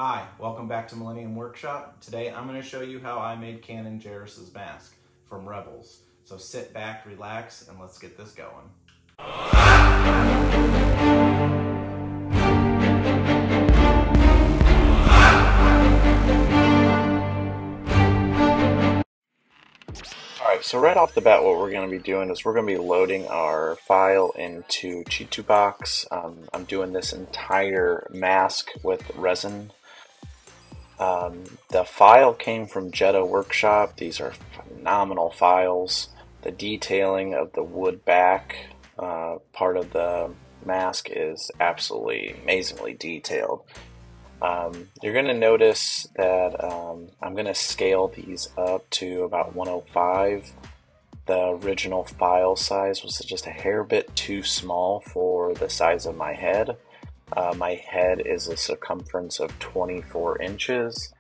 Hi, welcome back to Millennium Workshop. Today I'm going to show you how I made KANAN JARRUS' mask from Rebels. So sit back, relax, and let's get this going. Alright, so right off the bat what we're going to be doing is we're going to be loading our file into G2 Box. I'm doing this entire mask with resin. The file came from JEDHA Workshop. These are phenomenal files. The detailing of the wood back part of the mask is absolutely amazingly detailed. You're going to notice that I'm going to scale these up to about 105. The original file size was just a hair bit too small for the size of my head. My head is a circumference of 24 inches,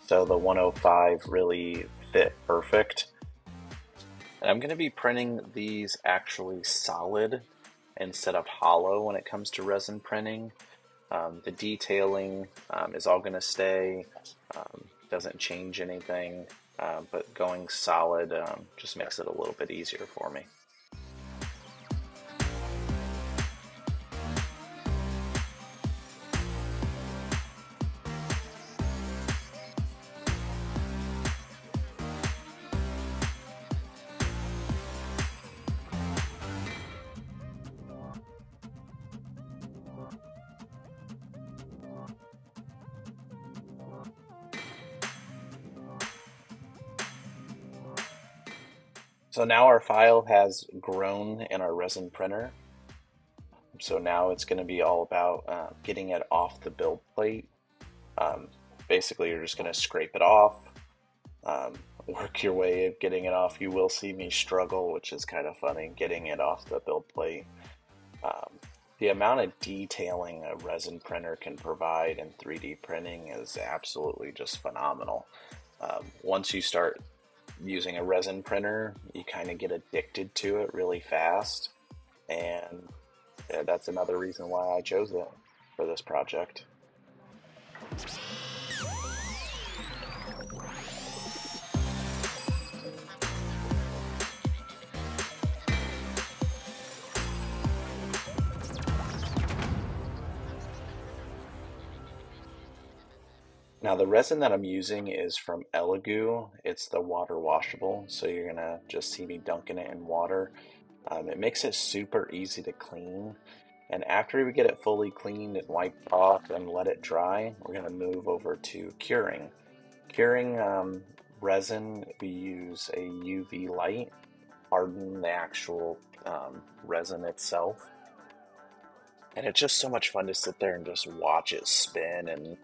so the 105 really fit perfect. And I'm going to be printing these actually solid instead of hollow when it comes to resin printing. The detailing is all going to stay, doesn't change anything, but going solid just makes it a little bit easier for me. So now our file has grown in our resin printer. So now it's going to be all about getting it off the build plate. Basically, you're just going to scrape it off, work your way of getting it off. You will see me struggle, which is kind of funny, getting it off the build plate. The amount of detailing a resin printer can provide in 3D printing is absolutely just phenomenal. Once you start using a resin printer, you kind of get addicted to it really fast, and that's another reason why I chose it for this project. Now the resin that I'm using is from Elegoo. It's the water washable, so you're gonna just see me dunking it in water. It makes it super easy to clean, and after we get it fully cleaned and wiped off and let it dry, we're gonna move over to curing. Curing resin, we use a UV light, harden the actual resin itself. And it's just so much fun to sit there and just watch it spin and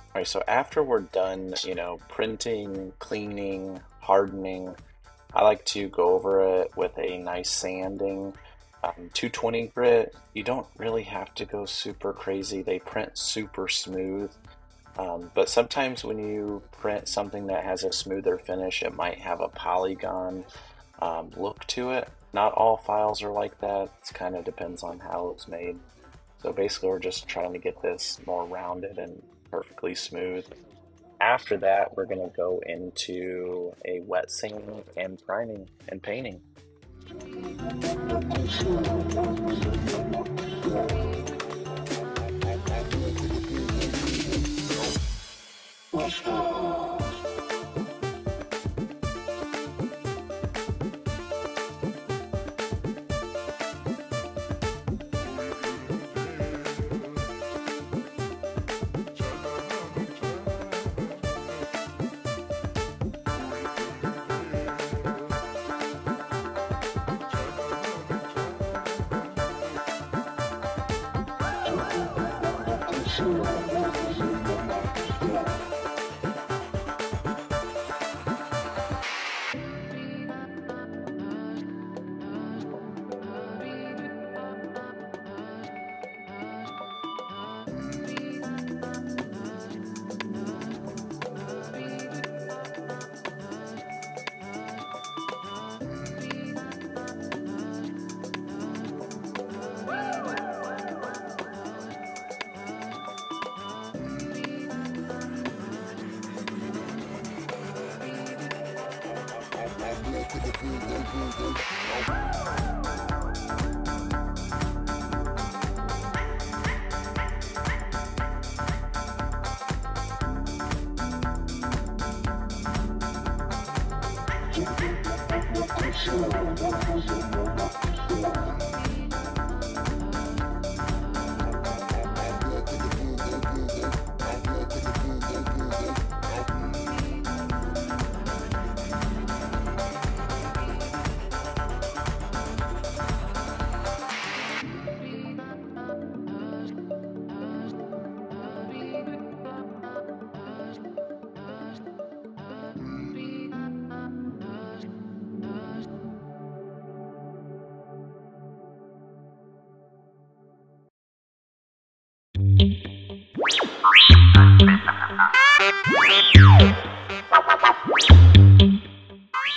Alright, so after we're done, printing, cleaning, hardening, I like to go over it with a nice sanding. 220 grit, you don't really have to go super crazy. They print super smooth. But sometimes when you print something that has a smoother finish, it might have a polygon look to it. Not all files are like that. It kind of depends on how it's made. So basically we're just trying to get this more rounded and perfectly smooth. After that, we're going to go into a wet sanding and priming and painting.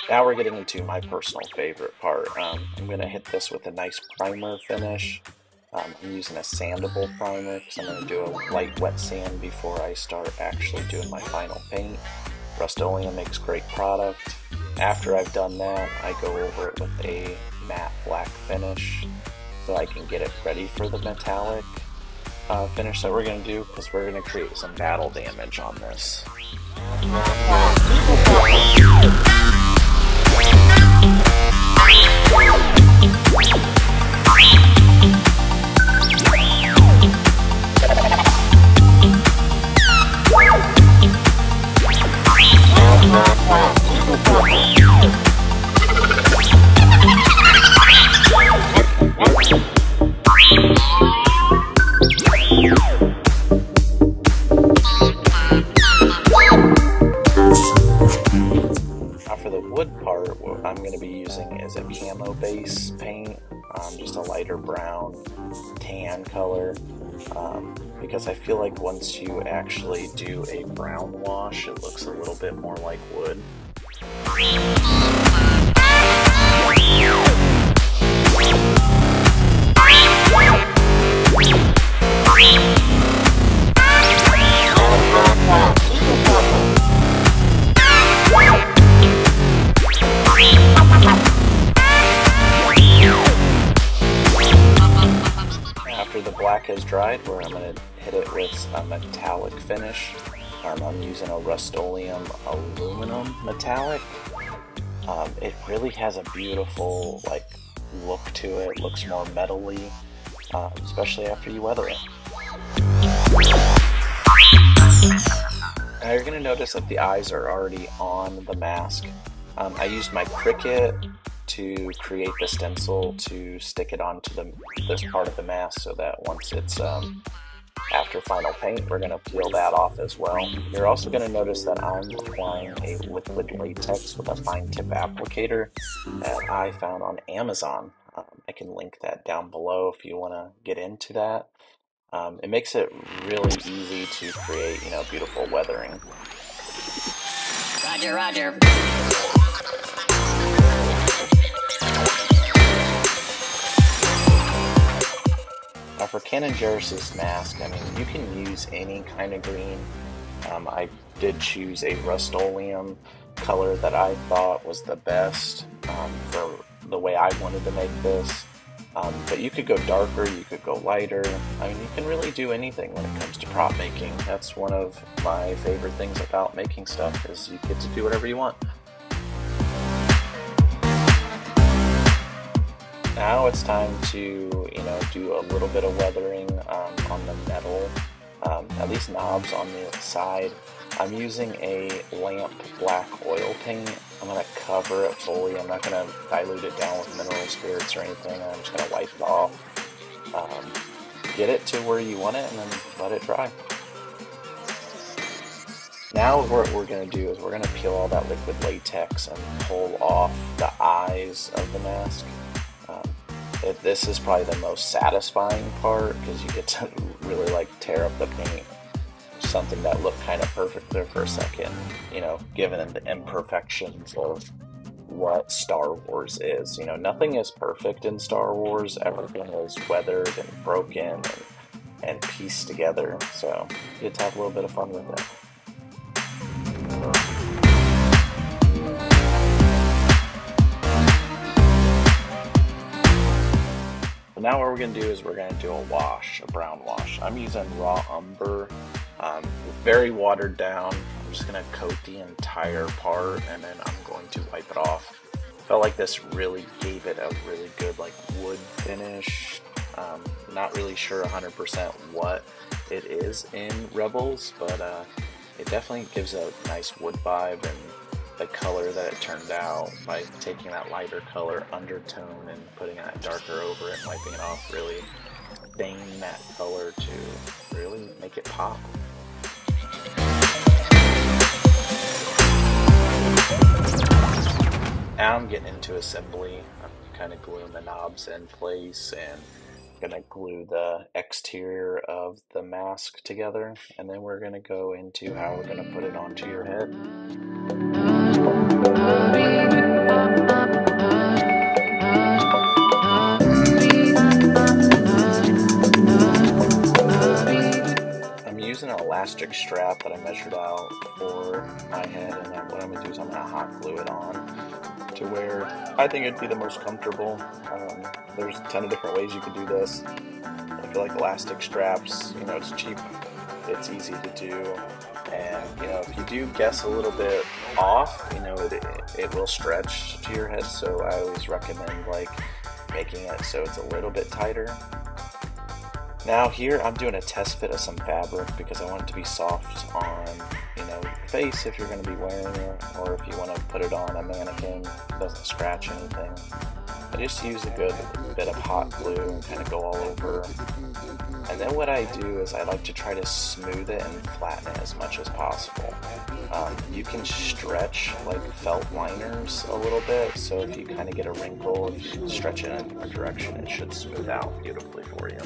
Now we're getting into my personal favorite part. I'm going to hit this with a nice primer finish. I'm using a sandable primer because I'm going to do a light wet sand before I start actually doing my final paint. Rust-Oleum makes great product. After I've done that, I go over it with a matte black finish so I can get it ready for the metallic finish that we're going to do, because we're going to create some battle damage on this. For the wood part, what I'm going to be using is a camo base paint, just a lighter brown tan color, because I feel like once you actually do a brown wash, it looks a little bit more like wood. After the black has dried, where I'm going to hit it with a metallic finish. I'm using a Rust-Oleum aluminum metallic. It really has a beautiful look to it. It looks more metally, especially after you weather it. Now you're going to notice that the eyes are already on the mask. I used my Cricut to create the stencil to stick it onto this part of the mask, so that once it's after final paint, we're going to peel that off as well. You're also going to notice that I'm applying a liquid latex with a fine tip applicator that I found on Amazon. I can link that down below if you want to get into that. It makes it really easy to create, beautiful weathering. Roger, roger. Now for KANAN JARRUS' mask, you can use any kind of green. I did choose a Rust-Oleum color that I thought was the best for the way I wanted to make this. But you could go darker, you could go lighter. You can really do anything when it comes to prop making. That's one of my favorite things about making stuff, is you get to do whatever you want. Now it's time to, do a little bit of weathering on the metal, at least knobs on the side. I'm using a lamp black oil paint. I'm going to cover it fully. I'm not going to dilute it down with mineral spirits or anything. I'm just going to wipe it off. Get it to where you want it and then let it dry. Now what we're going to do is we're going to peel all that liquid latex and pull off the eyes of the mask. This is probably the most satisfying part, because you get to really tear up the paint. Something that looked kind of perfect there for a second, given the imperfections of what Star Wars is. Nothing is perfect in Star Wars. Everything is weathered and broken and pieced together, so you get to have a little bit of fun with it. now what we're going to do is we're going to do a wash, a brown wash. I'm using raw umber, very watered down. I'm just going to coat the entire part and then I'm going to wipe it off. Felt like this really gave it a really good like wood finish. Not really sure 100% what it is in Rebels, but it definitely gives a nice wood vibe, and the color that it turned out by taking that lighter color undertone and putting that darker over it and wiping it off really staining that color to really make it pop. Now I'm getting into assembly. I'm kind of gluing the knobs in place and gonna glue the exterior of the mask together, and then we're gonna go into how we're gonna put it onto your head. I'm using an elastic strap that I measured out for my head, and then what I'm gonna do is I'm gonna hot glue it on to where I think it'd be the most comfortable. There's a ton of different ways you could do this. I feel like elastic straps, you know, it's cheap, it's easy to do, and you know, if you do guess a little bit off, you know, it will stretch to your head, so I always recommend like making it so it's a little bit tighter. Now here I'm doing a test fit of some fabric because I want it to be soft on, you know, your face if you're going to be wearing it, or if you want to put it on a mannequin, it doesn't scratch anything. I just use a good bit of hot glue and kind of go all over. And then what I do is I like to try to smooth it and flatten it as much as possible. You can stretch like felt liners a little bit, so if you kind of get a wrinkle, if you stretch it in a different direction, it should smooth out beautifully for you.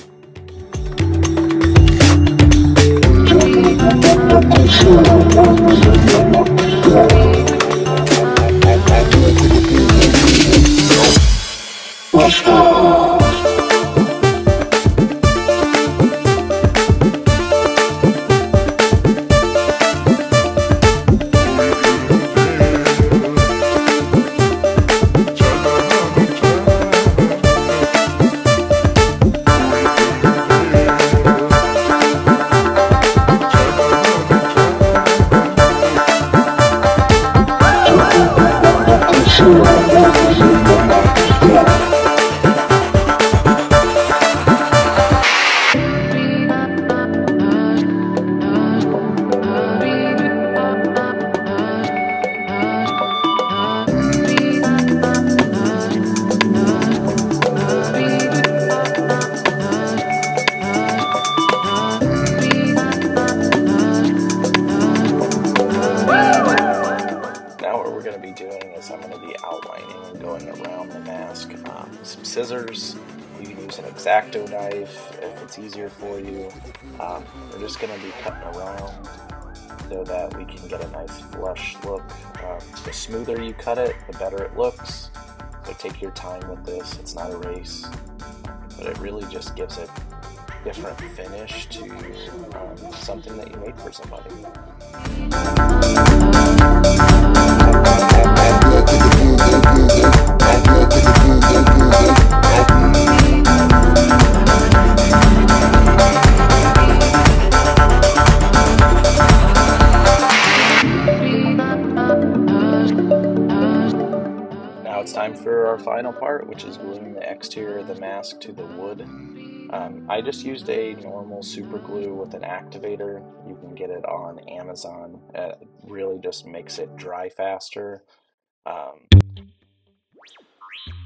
Some scissors, you can use an X-Acto knife if it's easier for you. We're just going to be cutting around so that we can get a nice flush look. The smoother you cut it, the better it looks. So take your time with this, it's not a race, but it really just gives a different finish to something that you made for somebody. Now it's time for our final part, which is gluing the exterior of the mask to the wood. I just used a normal super glue with an activator. You can get it on Amazon. It really just makes it dry faster.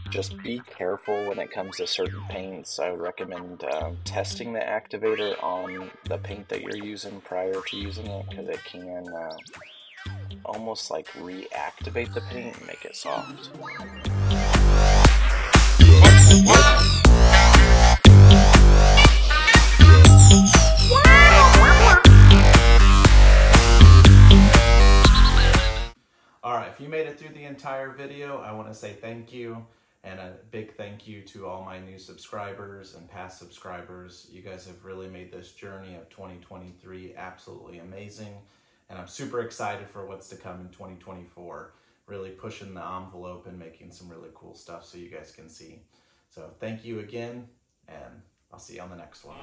Just be careful when it comes to certain paints. I would recommend testing the activator on the paint that you're using prior to using it, because it can almost like reactivate the paint and make it soft. Alright, if you made it through the entire video, I want to say thank you, and a big thank you to all my new subscribers and past subscribers. You guys have really made this journey of 2023 absolutely amazing, and I'm super excited for what's to come in 2024. Really pushing the envelope and making some really cool stuff so you guys can see. So thank you again, and I'll see you on the next one.